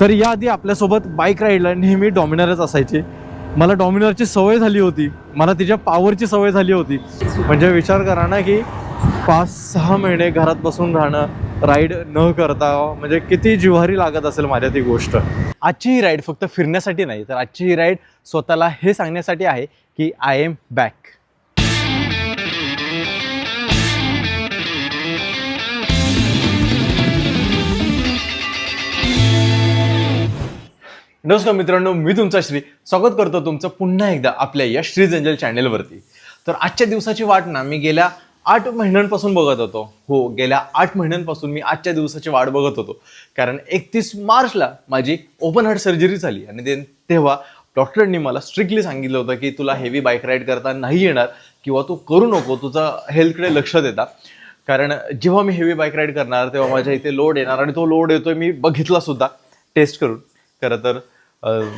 तर याआधी आपल्यासोबत बाईक राईडला नेहमी डॉमिनरच असायची. मला डॉमिनरची सवय झाली होती, मला तिच्या पॉवरची सवय झाली होती. म्हणजे विचार करा ना की 5-6 महिने घरात बसून राहणं, राईड न करता, म्हणजे किती जिव्हारी लागत असेल माझ्या ती गोष्ट. आजची ही राईड फक्त फिरण्यासाठी नाही, तर आजची ही राईड स्वतःला हे सांगण्यासाठी आहे की आय एम बॅक. नमस्कार मित्रांनो, मी तुमचा श्री स्वागत करतो तुमचं पुन्हा एकदा आपल्या या श्रीज एंजल चॅनेलवरती. तर आजच्या दिवसाची वाट ना मी गेल्या 8 महिन्यांपासून बघत होतो. हो, गेल्या 8 महिन्यांपासून मी आजच्या दिवसाची वाट बघत होतो. कारण 31 मार्चला माझी ओपन हार्ट सर्जरी झाली आणि तेव्हा डॉक्टरांनी मला स्ट्रिक्टली सांगितलं होतं की तुला हेवी बाईक राईड करता नाही येणार किंवा तू करू नको, तुझं हेल्थकडे लक्ष देता. कारण जेव्हा मी हेवी बाईक राईड करणार तेव्हा माझ्या इथे लोड येणार आणि तो लोड येतोय मी बघितला सुद्धा टेस्ट करून. खरं तर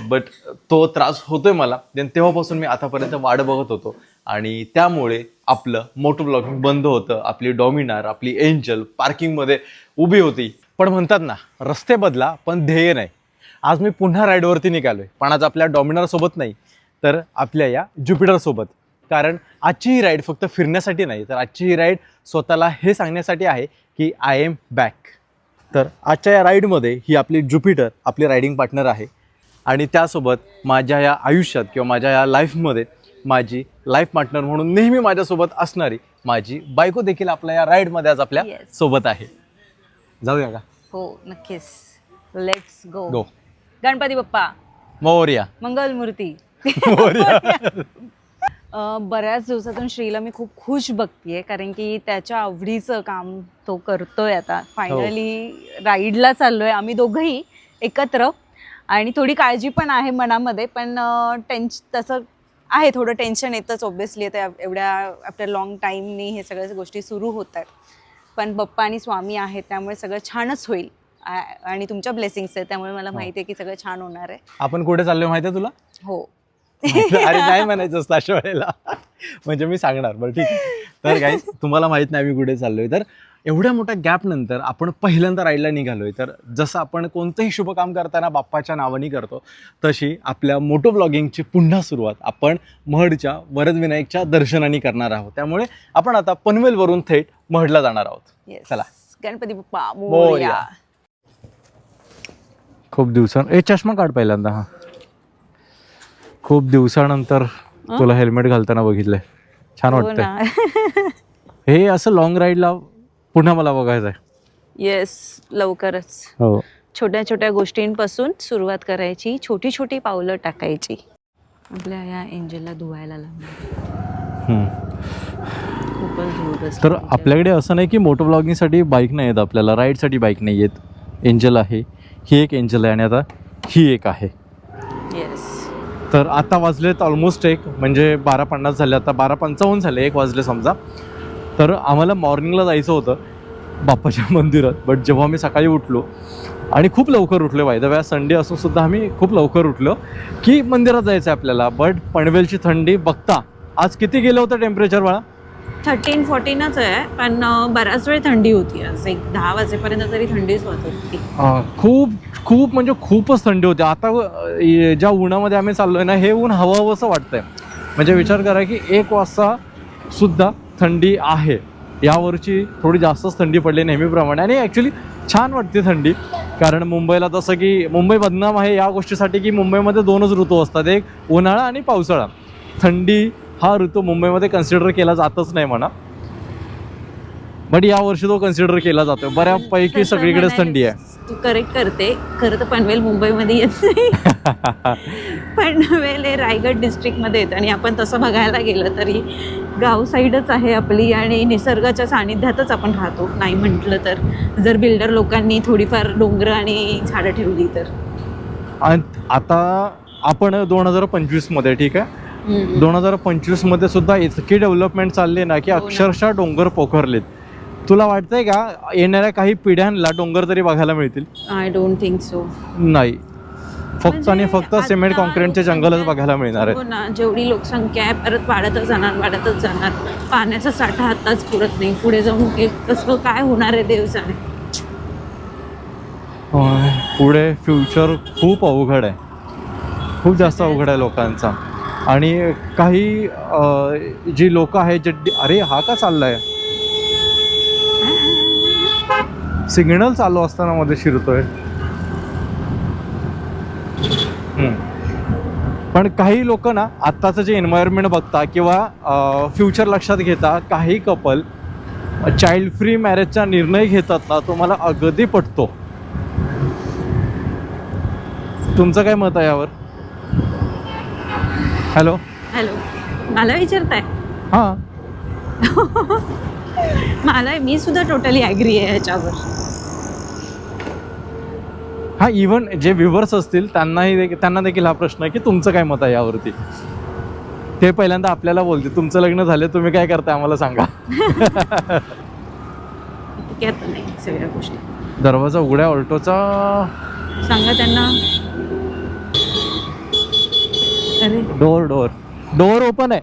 बट तो त्रास होतोय मला. तेव्हापासून मी आतापर्यंत वाट बघत होतो आणि त्यामुळे आपलं मोटो ब्लॉगिंग बंद होतं. आपली डॉमिनार, आपली एंजल पार्किंगमध्ये उभी होती. पण म्हणतात ना, रस्ते बदला पण ध्येय नाही. आज मी पुन्हा राईडवरती निघालोय, पण आज आपल्या डॉमिनारसोबत नाही, तर आपल्या या ज्युपिटरसोबत. कारण आजची ही राईड फक्त फिरण्यासाठी नाही, तर आजची ही राईड स्वतःला हे सांगण्यासाठी आहे की आय एम बॅक. तर आजच्या या राईडमध्ये ही आपली ज्युपिटर आपली रायडिंग पार्टनर आहे आणि त्यासोबत माझ्या या आयुष्यात किंवा माझ्या या लाईफमध्ये माझी लाईफ पार्टनर म्हणून नेहमी माझ्यासोबत असणारी माझी बायको देखील आपल्या या राईडमध्ये आज आपल्या सोबत आहे. जाऊया का? हो, नक्कीच. Let's go. Go. Ganapati Bappa Morya. Mangalmurti. Morya. बऱ्याच दिवसातून श्रीला मी खूप खुश बघतीये, कारण की त्याच्या आवडीचं काम तो करतोय. आता फायनली राईडला चाललोय आम्ही दोघंही एकत्र आणि थोडी काळजी पण आहे मनामध्ये, पण तसं आहे, थोडं टेन्शन येतंच ऑब्व्हियसली. आता एवढ्या आफ्टर लॉंग टाईमनी हे सगळ्या गोष्टी सुरू होत आहेत, पण बाप्पा आणि स्वामी आहेत त्यामुळे सगळं छानच होईल आणि तुमच्या ब्लेसिंग्स आहेत त्यामुळे मला माहिती आहे की सगळं छान होणार आहे. आपण कुठे चाललोय माहिती आहे तुला? हो. अरे नाही म्हणायचं असतं अशा वेळेला, म्हणजे मी सांगणार. बरं ठीक आहे. तर गाईज, तुम्हाला माहित नाही मी कुठे चाललोय. तर एवढ्या मोठ्या गॅप नंतर आपण पहिल्यांदा राईडला निघालोय. तर जसं आपण कोणतंही शुभ काम करताना बाप्पाच्या नावाने करतो, तशी आपल्या मोटो ब्लॉगिंगची पुन्हा सुरुवात आपण महडच्या वरदविनायकच्या दर्शनाने करणार आहोत. त्यामुळे आपण आता पनवेलवरून थेट महडला जाणार आहोत. चला. गणपती बाप्पा मोरया. खूप दिवसां चष्मा काढ पहिल्यांदा. हा, खूप दिवसानंतर तुला हेल्मेट घालताना बघितलंय. छान वाटतंय. हे असं लॉंग राईडला पुन्हा मला बघायचं आहे. येस, लवकरच. हो. छोट्या छोट्या गोष्टींपासून सुरुवात करायची, छोटी छोटी पावलं टाकायची. आपल्या या एंजलला धुवायला लागणार. खूपच धूळ बसली. तर आपल्याकडे असं नाही की मोटो ब्लॉगिंगसाठी बाईक नाही आहेत, आपल्याला राईडसाठी बाईक नाही आहेत. एंजल आहे, ही एक एंजल आहे आणि आता ही एक आहे. येस. तर आता वाजलेत ऑलमोस्ट 1, म्हणजे 12:50 झाले. आता 12:55 झाले, 1 वाजले समजा. तर आम्हाला मॉर्निंगला जायचं होतं बाप्पाच्या मंदिरात. बट जेव्हा मी सकाळी उठलो आणि खूप लवकर उठलो, बाय द वे संडे असून सुद्धा आम्ही खूप लवकर उठलो की मंदिरात जायचं आहे आपल्याला. बट पनवेलची थंडी बघता आज किती गेलं होतं टेम्परेचर बाळा? 13-14च आहे, पण बराच वेळ थंडी होती. आज एक 10 वाजेपर्यंत तरी थंडीच होत होती. खूप खूप म्हणजे खूपच थंडी होती. आता ज्या उन्हामध्ये आम्ही चाललोय ना, हे ऊन हवं असं वाटतंय. म्हणजे विचार करा की 1 वाजता सुद्धा थंडी आहे. यावरची थोडी जास्तच थंडी पडली नेहमीप्रमाणे आणि ॲक्च्युली छान वाटते थंडी. कारण मुंबईला तसं की मुंबई बदनाम आहे या गोष्टीसाठी की मुंबईमध्ये 2च ऋतू असतात, एक उन्हाळा आणि पावसाळा. थंडी हा ऋतू मुंबईमध्ये कन्सिडर केला जातच नाही म्हणा, बट यावर्षी तो कन्सिडर केला जातो. बऱ्यापैकी सगळीकडेच थंडी आहे. तू करेक्ट करते. खरं तर पनवेल मुंबईमध्ये येत नाही. पनवेल हे रायगड डिस्ट्रिक्टमध्ये येतं आणि आपण तसं बघायला गेलं तरी गाव साईडच आहे आपली आणि निसर्गाच्या सानिध्यातच आपण राहतो. नाही म्हटलं तर जर बिल्डर लोकांनी थोडीफार डोंगर आणि झाडं ठेवली तर. आता आपण 2025 मध्ये, ठीक आहे, 2025 मध्ये सुद्धा इतकी डेव्हलपमेंट चालली ना की अक्षरशः डोंगर पोखरलेत. तुला वाटतंय का येणाऱ्या काही पिढ्यांना डोंगर तरी बघायला मिळतील? I don't think so. नाही, फक्त आणि फक्त सिमेंट कॉन्क्रीटचे जंगलच बघायला मिळणार आहे. हो ना, जेवढी लोकसंख्या आहे परत वाढतच जाणार. पाण्याचा साठा आताच पुरत नाही, पुढे जाऊन कसं काय होणार आहे देव जाणे. पुढे फ्युचर खूप अवघड आहे, खूप जास्त अवघड आहे लोकांचा. आणि काही जी लोक आहेत जे अरे हा का चाललाय, सिग्नल चालू असताना मध्ये शिरतोय. पण काही लोक ना आत्ताचं जे एन्व्हायरमेंट बघता किंवा फ्युचर लक्षात घेता, काही कपल चाइल्ड फ्री मॅरेजचा निर्णय घेतात ना, तो मला अगदी पटतो. तुमचं काय मत आहे यावर? हॅलो हॅलो, मला विचारताय? हां मी सुद्धा टोटली ॲग्री आहे ह्याच्यावर. हा, इवन जे व्ह्युअर्स असतील त्यांना देखील हा प्रश्न आहे की तुमचं काय मत आहे यावरती. ते पहिल्यांदा आपल्याला बोलते, तुमचं लग्न झालं, तुम्ही काय करताय आम्हाला सांगा. नाही सगळ्या गोष्टी. दरवाजा उघड्या ऑल्टोचा, सांगा त्यांना. अरे डोर ओपन आहे.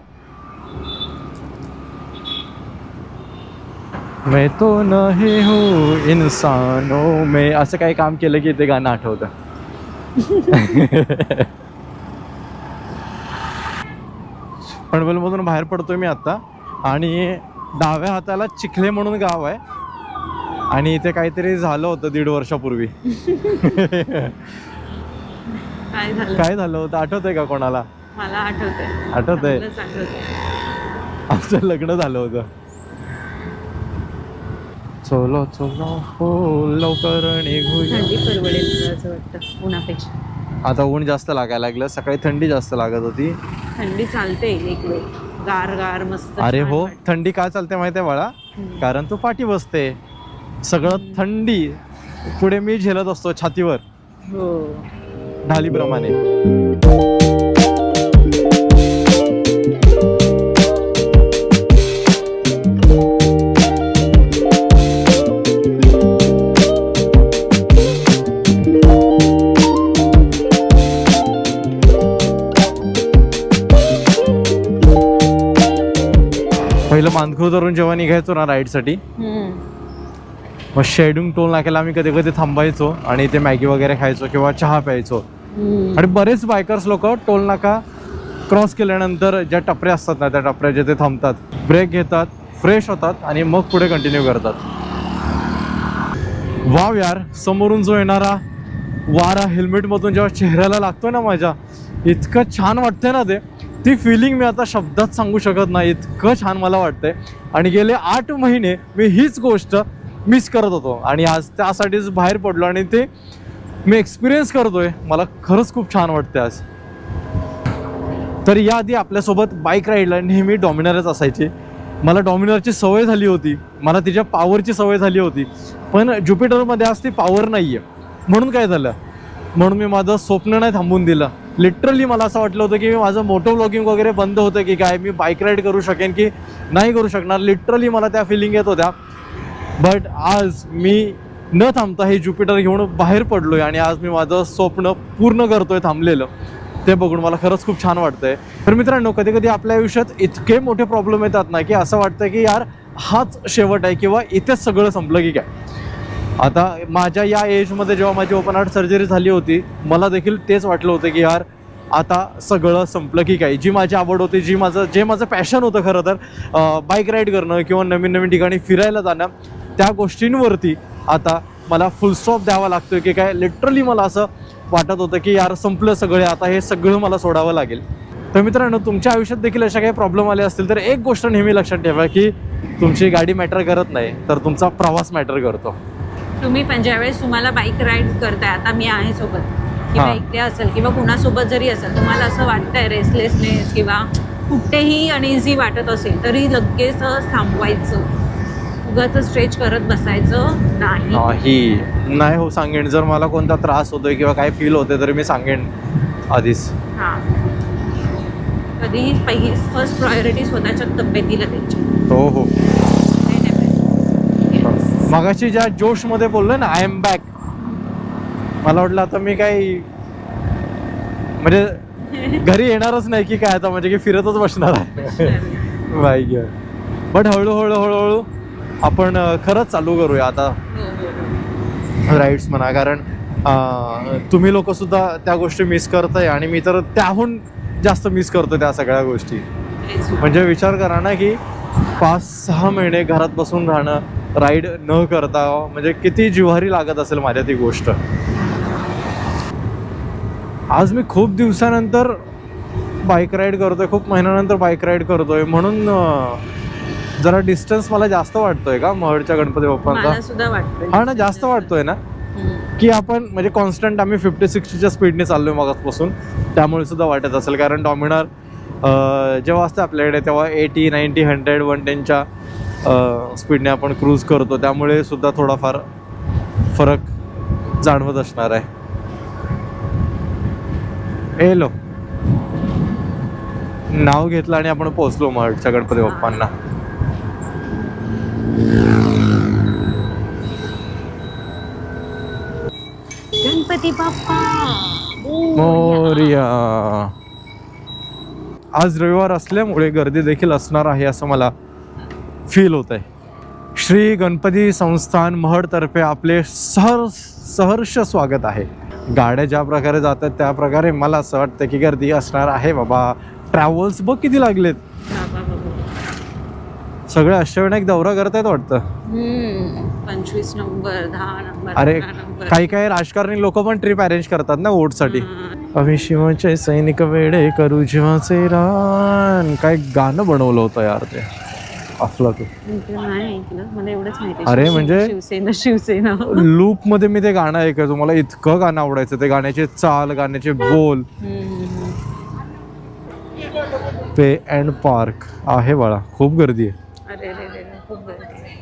मैं तो नहीं हूँ इंसानों में, असं काही काम केलं की ते गाणं आठवतं. पनवेलमधून बाहेर पडतोय मी आता, आणि डाव्या हाताला चिखले म्हणून गाव आहे, आणि इथे काहीतरी झालं होतं 1.5 वर्षापूर्वी. काय झालं होतं आठवतंय का कोणाला? मला आठवतंय. आठवतंय? आमचं लग्न झालं होतं. चलो चलो हो लवकर निघूया. थंडी परवडेल मला असं वाटतं उन्हापेक्षा. आता ऊन जास्त लागायला लागलं, सकाळी थंडी जास्त लागत होती. थंडी चालते एक वेळ, गार गार मस्त. अरे हो, थंडी काय चालते माहिती आहे बाळा? कारण तू पाठी बसते, सगळं थंडी पुढे मी झेलत असतो छातीवर, हो, ढालीप्रमाणे. पहिलं मानखुर्द धरून जेव्हा निघायचो ना राईडसाठी, मग शेडूंग टोल नाक्याला आम्ही कधी कधी थांबायचो आणि ते मॅगी वगैरे खायचो किंवा चहा प्यायचो. आणि बरेच बायकर्स लोक टोल नाका क्रॉस केल्यानंतर ज्या टपऱ्या असतात ना, त्या टपऱ्या जिथे थांबतात, ब्रेक घेतात, फ्रेश होतात आणि मग पुढे कंटिन्यू करतात. वाव यार, समोरून जो येणारा वारा हेल्मेटमधून जेव्हा चेहऱ्याला लागतोय ना माझ्या, इतकं छान वाटतंय ना, ती फिलिंग मी आता शब्दात सांगू शकत नाही, इतकं छान मला वाटतंय. आणि गेले 8 महिने मी हीच गोष्ट मिस करत होतो, आणि आज त्यासाठीच बाहेर पडलो आणि ते मी एक्सपिरियन्स करतोय. मला खरंच खूप छान वाटतंय आज. तर याआधी आपल्यासोबत बाईक राईडला नेहमी डॉमिनरच असायची. मला डॉमिनरची सवय झाली होती, मला तिच्या पॉवरची सवय झाली होती. पण ज्युपिटरमध्ये आज ती पॉवर नाही आहे. म्हणून काय झालं, म्हणून मी माझं स्वप्न नाही थांबून दिलं. लिटरली मला असं वाटलं होतं की मी माझं मोटो व्लॉगिंग वगैरे बंद होतं की काय, मी बाईक राईड करू शकेन की नाही करू शकणार. लिटरली मला त्या फिलिंग येत होत्या. बट आज मी न थांबता हे ज्युपिटर घेऊन बाहेर पडलोय आणि आज मी माझं स्वप्न पूर्ण करतोय थांबलेलं. ते बघून मला खरंच खूप छान वाटतंय. तर मित्रांनो, कधी कधी आपल्या आयुष्यात इतके मोठे प्रॉब्लेम येतात ना की असं वाटतं की यार हाच शेवट आहे किंवा इथेच सगळं संपलं की काय. आता माझ्या या एजमध्ये जेव्हा माझी ओपन हार्ट सर्जरी झाली होती, मला देखील तेच वाटलं होतं की यार आता सगळं संपलं की काय. जी माझी आवड होती, जे माझं पॅशन होतं खरं तर, बाईक राईड करणं किंवा नवीन नवीन ठिकाणी फिरायला जाणं, त्या गोष्टींवरती आता मला फुल स्टॉप द्यावा लागतोय की काय. लिटरली मला असं वाटत होतं की यार संपलं सगळे, आता हे सगळं मला सोडावं लागेल. तर मित्रांनो, तुमच्या आयुष्यात देखील अशा काही प्रॉब्लेम आले असतील तर एक गोष्ट नेहमी लक्षात ठेवा की तुमची गाडी मॅटर करत नाही, तर तुमचा प्रवास मॅटर करतो. तुम्ही पण ज्यावेळेस तुम्हाला बाईक राईड करताय, आता मी आहे सोबत किंवा हां. एकटे असेल किंवा कुणासोबत जरी असेल, तुम्हाला असं वाटतंय रेस्टलेसनेस किंवा कुठेही अनइझी वाटत असेल, तरी लगेच थांबवायचं, उगाच स्ट्रेच करत बसायचं नाही हो, सांगेन. जर मला कोणता त्रास होतोय किंवा काय फील होते तर मी सांगेन आधीच. हां, कधीही पहिली फर्स्ट प्रायोरिटी स्वतःच्या तब्येतीला द्यायची. हो हो. मगाशी ज्या जोशमध्ये बोललोय ना, आय एम बॅक, मला वाटलं आता मी काही म्हणजे घरी येणारच नाही की काय, आता म्हणजे की फिरतच बसणार आहे. बाईक. बट हळूहळू आपण खरंच चालू करूया आता राईड्स म्हणा, कारण तुम्ही लोक सुद्धा त्या गोष्टी मिस करताय आणि मी तर त्याहून जास्त मिस करतो त्या सगळ्या गोष्टी. म्हणजे विचार करा ना की 5-6 महिने घरात बसून राहणं, राईड न करता, म्हणजे किती जिव्हारी लागत असेल माझ्या ती गोष्ट. आज मी खूप दिवसानंतर बाईक राईड करतोय, खूप महिन्यानंतर बाईक राईड करतोय, म्हणून जरा डिस्टन्स मला जास्त वाटतोय का महडच्या गणपती बाप्पांचा. सुद्धा वाटतं हा ना, जास्त वाटतोय ना की आपण म्हणजे कॉन्स्टंट आम्ही 50-60च्या स्पीडने चाललोय मगाचपासून, त्यामुळे सुद्धा वाटत असेल. कारण डॉमिनार जेव्हा असतं आपल्याकडे तेव्हा 80, 90, 100, 110च्या स्पीडने आपण क्रूज करतो, त्यामुळे सुद्धा थोडाफार फरक जाणवत असणार आहे. एलो नाव घेतलं आणि आपण पोहोचलो महडच्या गणपती बाप्पांना. गणपती बाप्पा मोरया. आज रविवार असल्यामुळे गर्दी देखील असणार आहे असं मला फील होत आहे. श्री गणपती संस्थान महडतर्फे आपले सहर्ष स्वागत आहे. गाड्या ज्या प्रकारे जातात त्या प्रकारे मला असं वाटतं की गर्दी असणार आहे बाबा. ट्रॅव्हल्स बघ किती लागलेत, सगळे अष्टविनायक दौरा करतायत वाटतं. 25 नंबर, 10 नंबर. अरे काही राजकारणी लोक पण ट्रिप अरेंज करतात ना वोटसाठी. आम्ही शिवाचे सैनिक वेडे करू जीवाचे रान, काय गाणं बनवलं होतं यार ते आपलं ते. मला एवढंच माहिती. अरे म्हणजे शिवसेना शिवसेना लूप मध्ये मी ते गाणं ऐकायचो, मला इतकं गाणं आवडायचं. ते गाण्याचे चाल, गाण्याचे बोल. पे अँड पार्क आहे बाळा, खूप गर्दी आहे. अरे खूप गर्दी,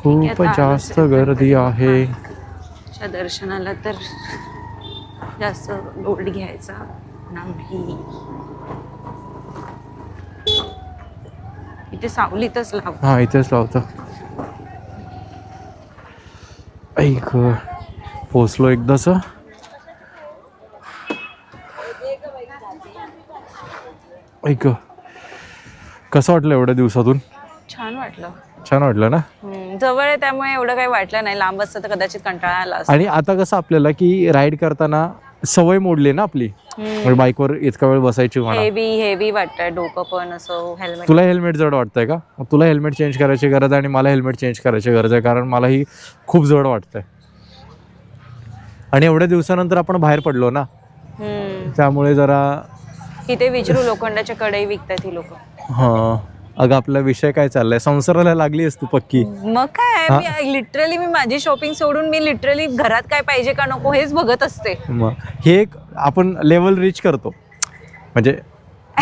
खूप जास्त गर्दी आहे. दर्शनाला तर जास्त लोड घ्यायचा नाही. इथे सावलीतच लाव. हा इथेच लावतो. ऐक पोचलो एकदाच. ऐक कसं वाटलं एवढ्या दिवसातून? छान वाटलं. छान वाटलं ना. जवळ आहे त्यामुळे एवढं काही वाटलं नाही. लांब असतं तर कदाचित कंटाळा आला असता. आणि आता कसं आपल्याला की राईड करताना सवय मोडली ना आपली, बाईकवर इतका वेळ बसायची म्हणा. हेवी वाटतंय डोकं पण असं. हेल्मेट, तुला हेल्मेट जड वाटतंय का? तुला हेल्मेट चेंज करायची गरज आहे आणि मला हेल्मेट चेंज करायची गरज आहे, कारण मलाही खूप जड वाटतंय. आणि एवढ्या दिवसानंतर आपण बाहेर पडलो ना, त्यामुळे जरा. इथे विचारू लोखंडाच्या कढई विकतात ही लोक. हा अगं आपला विषय काय चाललाय? संसाराला लागलीस तू पक्की. मग काय, मी माझी शॉपिंग सोडून मी लिटरली घरात काय पाहिजे का नको हेच बघत असते. मग हे एक आपण लेवल रीच करतो, म्हणजे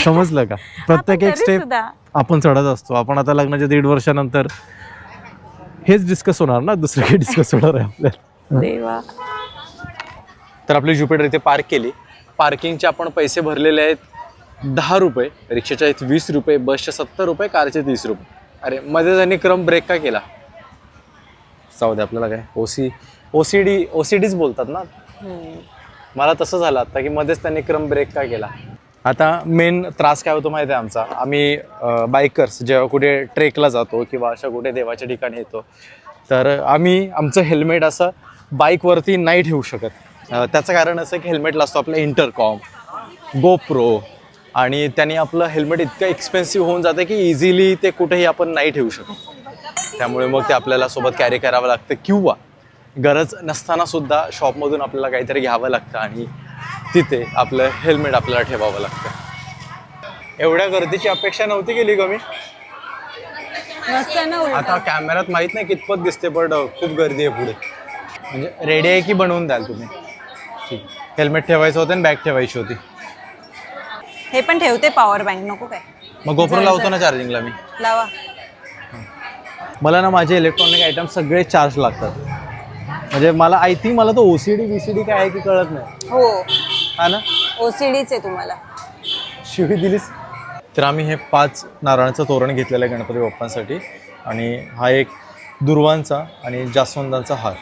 समजलं का? प्रत्येक एक स्टेप आपण चढत असतो. आपण आता लग्नाच्या 1.5 वर्षानंतर हेच डिस्कस होणार ना, दुसरं काही डिस्कस होणार आहे आपल्याला. देवा. तर आपली ज्युपिटर इथे पार्क केली. पार्किंगचे आपण पैसे भरलेले आहेत 10 रुपये, रिक्षाच्या आहेत 20 रुपये, बसचे 70 रुपये, कारचे 30 रुपये. अरे मध्ये त्यांनी क्रम ब्रेक का केला? जाऊ दे, आपल्याला काय ओसीडीच बोलतात ना. मला तसं झालं आता की मध्येच त्यांनी क्रम ब्रेक का केला. आता मेन त्रास काय होतो माहिती आहे आमचा? आम्ही बायकर्स जेव्हा कुठे ट्रेकला जातो किंवा अशा कुठे देवाच्या ठिकाणी येतो, तर आम्ही आमचं हेल्मेट असं बाईकवरती नाही ठेवू शकत. त्याचं कारण असं की हेल्मेटला असतो आपलं इंटरकॉम, गोप्रो, आणि त्यांनी आपलं हेल्मेट इतकं एक्सपेन्सिव्ह होऊन जातं की इझिली ते कुठेही आपण नाही ठेवू शकत. त्यामुळे मग ते आपल्याला सोबत कॅरी करावं लागतं, किंवा गरज नसताना सुद्धा शॉपमधून आपल्याला काहीतरी घ्यावं लागतं आणि तिथे आपलं हेल्मेट आपल्याला ठेवावं लागतं. एवढ्या गर्दीची अपेक्षा नव्हती केली का मी? आता कॅमेऱ्यात माहीत नाही कितपत दिसते, पण खूप गर्दी आहे पुढे. म्हणजे रेडी आहे की बनवून द्याल तुम्ही? ठीक. हेल्मेट ठेवायचं होतं आणि बॅग ठेवायची होती. हे पण ठेवते पॉवर बँक, नको काय? मग गोप्रो लावतो ना चार्जिंगला मी. लावा. मला ना माझे इलेक्ट्रॉनिक आयटम सगळे चार्ज लागतात. म्हणजे मला आय थिंक मला तो OCD काय आहे की कळत नाही. हो हा ना, OCDच आहे तुम्हाला. शिवी दिलीस. तर आम्ही हे 5 नारळाचं तोरण घेतलेलं आहे गणपती बाप्पांसाठी, आणि हा एक दुर्वांचा आणि जास्वंदांचा हार.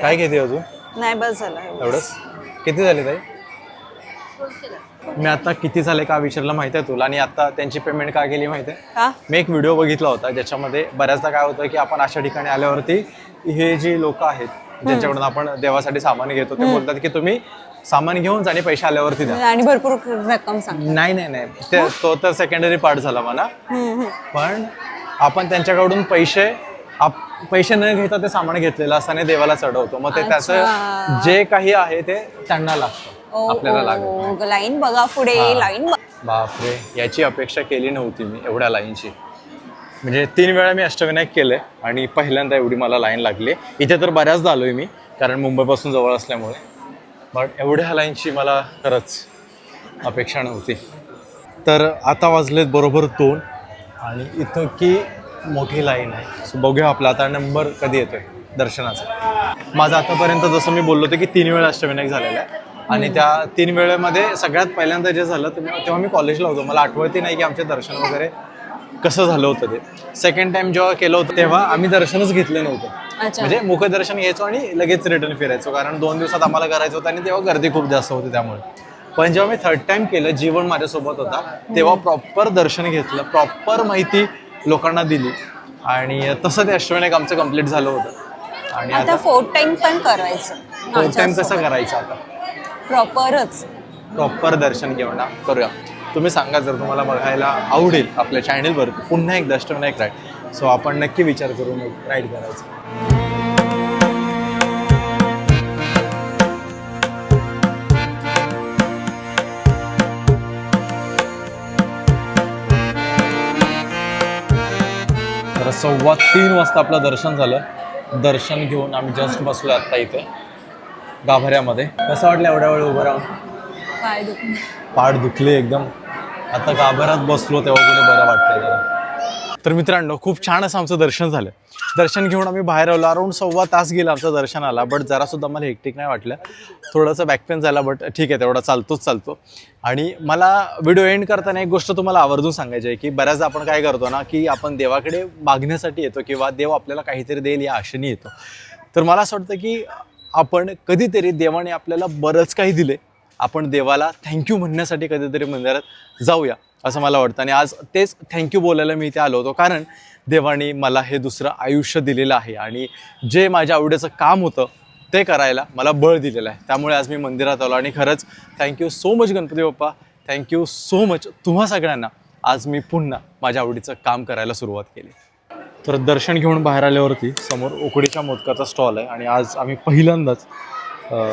काय घेते अजून? नाही, बस झालं एवढंच. किती झाले ताई? मी आता किती झाले का विचारलं माहिती आहे तुला? आणि आता त्यांची पेमेंट का केली माहिती आहे? मी एक व्हिडिओ बघितला होता ज्याच्यामध्ये बऱ्याचदा काय होतं की आपण अशा ठिकाणी आल्यावरती हे जी लोक आहेत ज्यांच्याकडून आपण देवासाठी सामान घेतो ते बोलतात की तुम्ही सामान घेऊन जा आणि पैसे आल्यावरती द्या. आणि भरपूर रक्कम सांग. नाही नाही नाही तो तर सेकंडरी पार्ट झाला मला. पण आपण त्यांच्याकडून पैसे न घेता ते सामान घेतलेलं असताना देवाला चढवतो. मग ते त्याचं जे काही आहे ते त्यांना लागतं, आपल्याला लागत. लाईन बघा पुढे, लाईन. बापरे, याची अपेक्षा केली नव्हती मी एवढ्या लाईनची. म्हणजे 3 वेळा मी अष्टविनायक केले आणि पहिल्यांदा एवढी मला लाईन लागली. इथे तर बऱ्याचदा आलोय मी, कारण मुंबईपासून जवळ असल्यामुळे. बट एवढ्या लाईनची मला खरंच अपेक्षा नव्हती. तर आता वाजलेत बरोबर 2 आणि इथं की मोठी लाईन आहे. सो बघूया आपला आता नंबर कधी येतोय दर्शनाचा. माझं आतापर्यंत जसं मी बोललो होतो की 3 वेळा अष्टविनायक झालेला आहे आणि त्या 3 वेळेमध्ये सगळ्यात पहिल्यांदा जे झालं तेव्हा मी कॉलेजला होतो. मला आठवते नाही की आमचे दर्शन वगैरे कसं झालं होतं ते. सेकंड टाइम जेव्हा केलं होतं तेव्हा आम्ही दर्शनच घेतलं नव्हतं. म्हणजे मुखदर्शन घ्यायचो आणि लगेच रिटर्न फिरायचो, कारण 2 दिवसात आम्हाला करायचं होतं आणि तेव्हा गर्दी खूप जास्त होती त्यामुळे. पण जेव्हा मी 3rd टाइम केलं, जीवन माझ्यासोबत होता, तेव्हा प्रॉपर दर्शन घेतलं, प्रॉपर माहिती लोकांना दिली आणि तसं ते अष्टविनायक आमचं कम्प्लीट झालं होतं. आणि आता 4th टाइम पण करायचं. 4th टाइम कसं करायचं आता? प्रॉपर दर्शन घेऊन करूया. तुम्ही सांगा जर तुम्हाला बघायला आवडेल आपल्या चॅनेलवर पुन्हा एकदा अष्टविनायक राईड. सो आपण नक्की विचार करू मग राईड करायचं. तर 3:15 वाजता आपलं दर्शन झालं. दर्शन घेऊन आम्ही जस्ट बसलो आत्ता इथे गाभाऱ्यामध्ये. कसं वाटलं एवढ्या वेळ उभं राहून? पाठ दुखले एकदम. आता गाभाऱ्यात बसलो तेव्हा कुठे बरं वाटतंय जरा. तर मित्रांनो, खूप छान असं आमचं दर्शन झालं. दर्शन घेऊन आम्ही बाहेर आलो. अराऊंड 1.25 तास गेला आमचं दर्शनाला. बट जरासुद्धा मला हेक्टिक नाही वाटलं. थोडंसं बॅकपेन झाला, बट ठीक आहे, तेवढा चालतो. आणि मला व्हिडिओ एंड करताना एक गोष्ट तुम्हाला आवर्जून सांगायची आहे की बऱ्याचदा आपण काय करतो ना, की आपण देवाकडे मागण्यासाठी येतो किंवा देव आपल्याला काहीतरी देईल या आशेने येतो. तर मला असं वाटतं की आपण कधीतरी देवाने आपल्याला बरंच काही दिले, आपण देवाला थँक्यू म्हणण्यासाठी कधीतरी मंदिरात जाऊया असं मला वाटतं. आणि आज तेच थँक्यू बोलायला मी इथे आलो होतो, कारण देवाने मला हे दुसरं आयुष्य दिलेलं आहे आणि जे माझ्या आवडीचं काम होतं ते करायला मला बळ दिलेलं आहे. त्यामुळे आज मी मंदिरात आलो आणि खरंच thank you so much Ganpati Bappa, thank you so much तुम्हा सगळ्यांना. आज मी पुन्हा माझ्या आवडीचं काम करायला सुरुवात केली. तर दर्शन घेऊन बाहेर आल्यावरती समोर उकडीच्या मोदकाचा स्टॉल आहे आणि आज आम्ही पहिल्यांदाच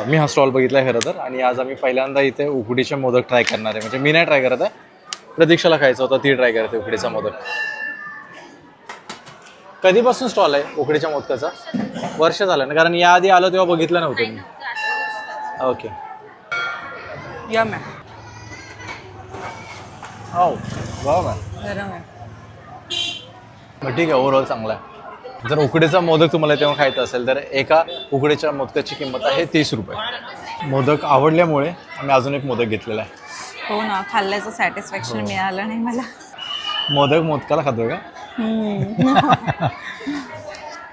मी हा स्टॉल बघितला आहे खरं तर. आणि आज आम्ही पहिल्यांदा इथे उकडीचे मोदक ट्राय करणार आहे. म्हणजे मी नाही ट्राय करत आहे, प्रतीक्षाला खायचं होतं, ती ट्राय करते उकडीचा मोदक. कधीपासून स्टॉल आहे उकडीच्या मोदकाचा? वर्ष झालं ना, कारण याआधी आलो तेव्हा बघितलं नव्हतं मी. ओके, या मॅम. हो वा मॅम. मग ठीक आहे, ओव्हरऑल चांगला आहे. जर उकडीचा मोदक तुम्हाला तेव्हा खायचा असेल तर एका उकडीच्या मोदकाची किंमत आहे 30 रुपये. मोदक आवडल्यामुळे आम्ही अजून एक मोदक घेतलेला आहे. हो ना, खाल्ल्याचं सॅटिस्फॅक्शन मिळालं नाही मला. मोदकाला खातोय का?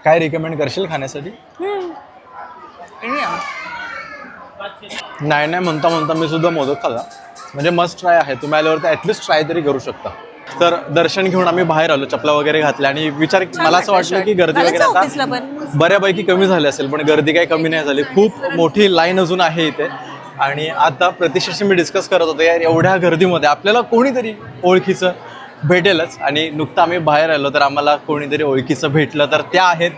काय रिकमेंड करशील खाण्यासाठी? नाही म्हणता मी सुद्धा मोदक खाल्ला. म्हणजे मस्ट ट्राय आहे. तुम्ही आल्यावर तर ॲटलिस्ट ट्राय तरी करू शकता. तर दर्शन घेऊन आम्ही बाहेर आलो, चपला वगैरे घातल्या आणि मला असं वाटलं की गर्दी वगैरे आता बऱ्यापैकी कमी झाली असेल, पण गर्दी काही कमी नाही झाली. खूप मोठी लाईन अजून आहे इथे. आणि आता प्रतीक्षाशी मी डिस्कस करत होतो, यार एवढ्या गर्दीमध्ये आपल्याला कोणीतरी ओळखीचं भेटेलच. आणि नुकतं आम्ही बाहेर आलो तर आम्हाला कोणीतरी ओळखीचं भेटलं. तर त्या आहेत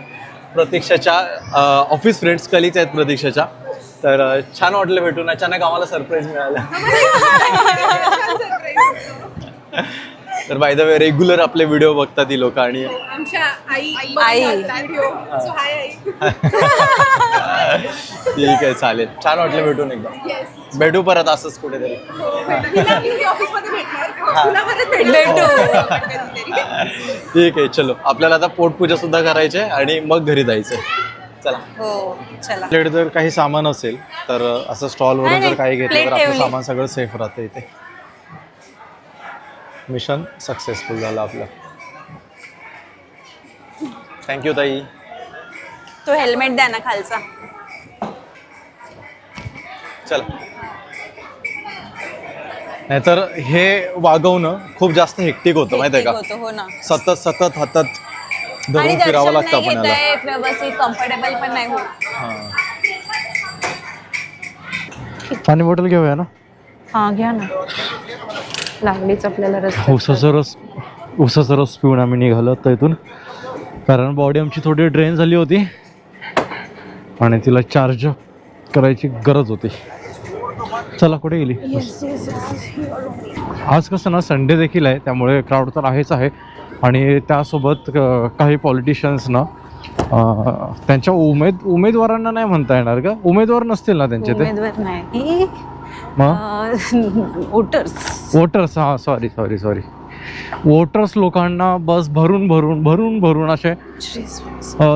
प्रतीक्षाच्या ऑफिस फ्रेंड्स, कलीच आहेत प्रतीक्षाच्या. तर छान वाटलं भेटून. अचानक आम्हाला सरप्राईज मिळालं. तर बाय द वे रेग्युलर आपले व्हिडिओ बघतात ती लोक आणि ठीक आहे, चालेल. छान वाटलं भेटून एकदा. भेटू परत असंच कुठेतरी. ठीक आहे, चलो. आपल्याला आता पोटपूजा सुद्धा करायची आहे आणि मग घरी जायचंय. चला. आपल्याकडे जर काही सामान असेल तर असं स्टॉलवरून जर काही घेतलं तर आपलं सामान सगळं सेफ राहतं इथे. मिशन सक्सेसफुल झालं आपलं. थँक्यू ताई. तो हेल्मेट द्या ना खालचा. चला. नाहीतर हे वागवणं खूप जास्त हेक्टिक होतं, माहिती आहे का? हो ना. सतत हातात धरून फिरावं लागतं आपल्याला. व्यवस्थित कम्फर्टेबल पण नाही होत. पाणी बॉटल घेऊया ना. हा घ्या ना, लागलीच आपल्याला रस्त्यात. उसाचा रस पिऊन आम्ही निघालो तर इथून, कारण बॉडी आमची थोडी ड्रेन झाली होती आणि तिला चार्ज करायची गरज होती. चला कुठे गेली. आज कसं ना संडे देखील आहे, त्यामुळे क्राऊड तर आहेच आहे. आणि त्यासोबत काही पॉलिटिशियन्स ना त्यांच्या उमेदवारांना नाही म्हणता येणार का, उमेदवार नसतील ना त्यांचे ते, उमेदवार नाही, वोटर्स हा सॉरी वोटर्स लोकांना बस भरून असे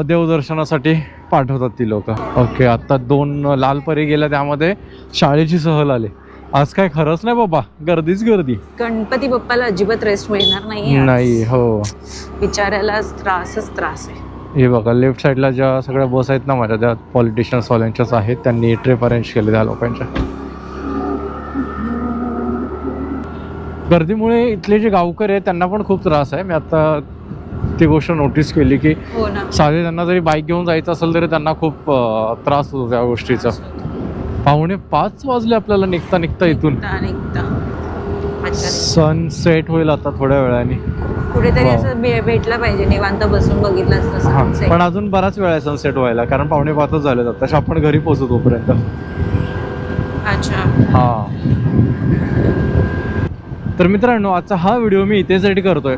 देवदर्शनासाठी पाठवतात ती लोक. ओके, आता 2 लाल परी गेल्या, त्यामध्ये शाळेची सहल आली. आज काय खरंच नाही बाबा, गर्दीच गर्दी. गणपती बाप्पाला अजिबात रेस्ट मिळणार नाही. हो, बिचाऱ्याला त्रास आहे. हे बघा लेफ्ट साईडला ज्या सगळ्या बस आहेत ना माझ्या, त्या पॉलिटिशियन्स वाल्यांच्याच आहेत. त्यांनी ट्रिप अरेंज केले त्या लोकांच्या. गर्दीमुळे इथले जे गावकरी आहेत त्यांना पण खूप त्रास आहे. मी आता ती गोष्ट नोटीस केली की साधे त्यांना जरी बाईक घेऊन जायचं असेल तरी त्यांना खूप त्रास होतो त्या गोष्टीचा. 4:45 वाजले आपल्याला निघता इथून. सनसेट होईल आता थोड्या वेळाने. कुठेतरी असं भेटला पाहिजे, निवांत बसून बघितलं असतं. पण अजून बराच वेळ आहे सनसेट व्हायला, कारण 4:45 झाले जातात. तसे आपण घरी पोहोचू तोपर्यंत. अच्छा, हा. तर मित्रांनो, आजचा हा व्हिडिओ मी इथेच एडिट करतोय.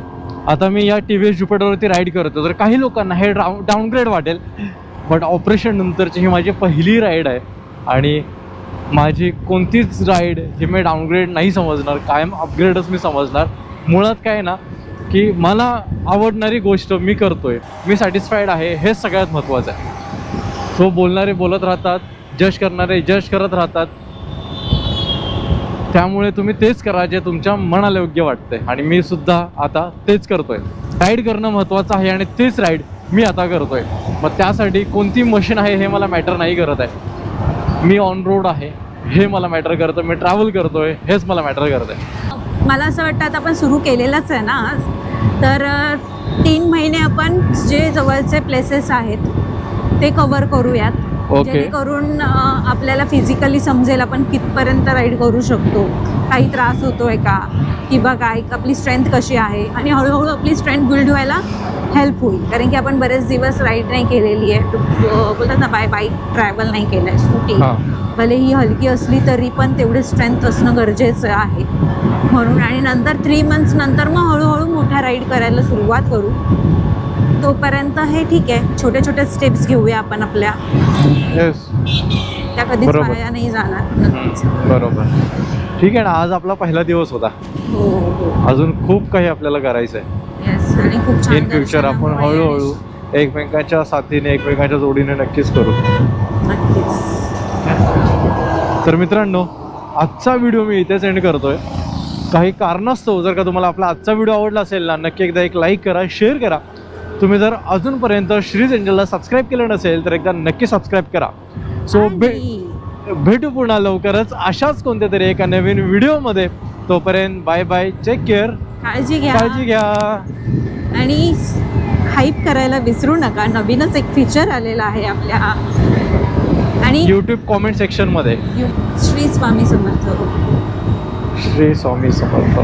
आता मी या TVS ज्युपिटरवरती राईड करतो. तर काही लोकांना हे डाऊनग्रेड वाटेल, बट ऑपरेशन नंतरची ही माझी पहिली राईड आहे आणि माझी कोणतीच राईड ही मी डाऊनग्रेड नाही समजणार, कायम अपग्रेडच मी समजणार. मुळात काय ना की मला आवडणारी गोष्ट मी करतोय, मी सॅटिस्फाईड आहे, हेच सगळ्यात महत्त्वाचं आहे. तो बोलणारे बोलत राहतात, जज करणारे जज करत राहतात. त्यामुळे तुम्ही तेच करा जे तुमच्या मनाला योग्य वाटतंय. आणि मी सुद्धा आता तेच करतोय. राईड करणं महत्त्वाचं आहे आणि तेच राईड मी आता करतोय. मग त्यासाठी कोणती मशीन आहे हे मला मॅटर नाही करत आहे. मी ऑन रोड आहे हे मला मॅटर करतं, मी ट्रॅव्हल करतोय हेच मला मॅटर करत आहे. मला असं वाटतं आता आपण सुरू केलेलंच आहे ना आज, तर 3 महिने आपण जे जवळचे प्लेसेस आहेत ते कव्हर करूयात. जेणेकरून आपल्याला फिजिकली समजेल आपण कितपर्यंत राईड करू शकतो, काही त्रास होतोय का, किंवा काय आपली स्ट्रेंथ कशी आहे. आणि हळूहळू आपली स्ट्रेंथ बिल्ड व्हायला हेल्प होईल, कारण की आपण बरेच दिवस राईड नाही केलेली आहे. बोलतात ना, बाईक ट्रॅव्हल नाही केलं आहे. स्कूटी भले ही हलकी असली तरी पण तेवढे स्ट्रेंथ असणं गरजेचं आहे म्हणून. आणि नंतर 3 मंथ्स नंतर मग हळूहळू मोठ्या राईड करायला सुरुवात करू. तोपर्यंत हे ठीक आहे, छोटे छोटे स्टेप्स घेऊया आपण आपल्या. त्या कधीच वाया नाही जाणार. बरोबर, ठीक आहे ना. आज आपला पहिला दिवस होता. अजून खूप काही आपल्याला करायचं आहे. आणि खूप छान इन फ्युचर आपण हळूहळू एकमेकांच्या साथीने, एकमेकांच्या जोडीने नक्कीच करू. तर मित्रांनो, आजचा व्हिडिओ मी इथेच एंड करतोय. काही कारणास्तव जर का तुम्हाला आपला आजचा व्हिडिओ आवडला असेल ना, नक्की एकदा एक लाईक करा, शेअर करा. तुम्ही जर अजूनपर्यंत श्रीज एंजलला सबस्क्राईब केलं नसेल तर एकदा नक्की सबस्क्राईब करा. सो भेटू पुन्हा लवकरच अशाच कोणत्या तरी एका नवीन व्हिडिओमध्ये. तोपर्यंत बाय बाय, टेक केअर, काळजी घ्या. आणि हाईप करायला विसरू नका, नवीनच एक फीचर आलेला आहे आपल्या आणि YouTube कॉमेंट सेक्शन मध्ये. श्री स्वामी समर्थ. श्री स्वामी समर्थ.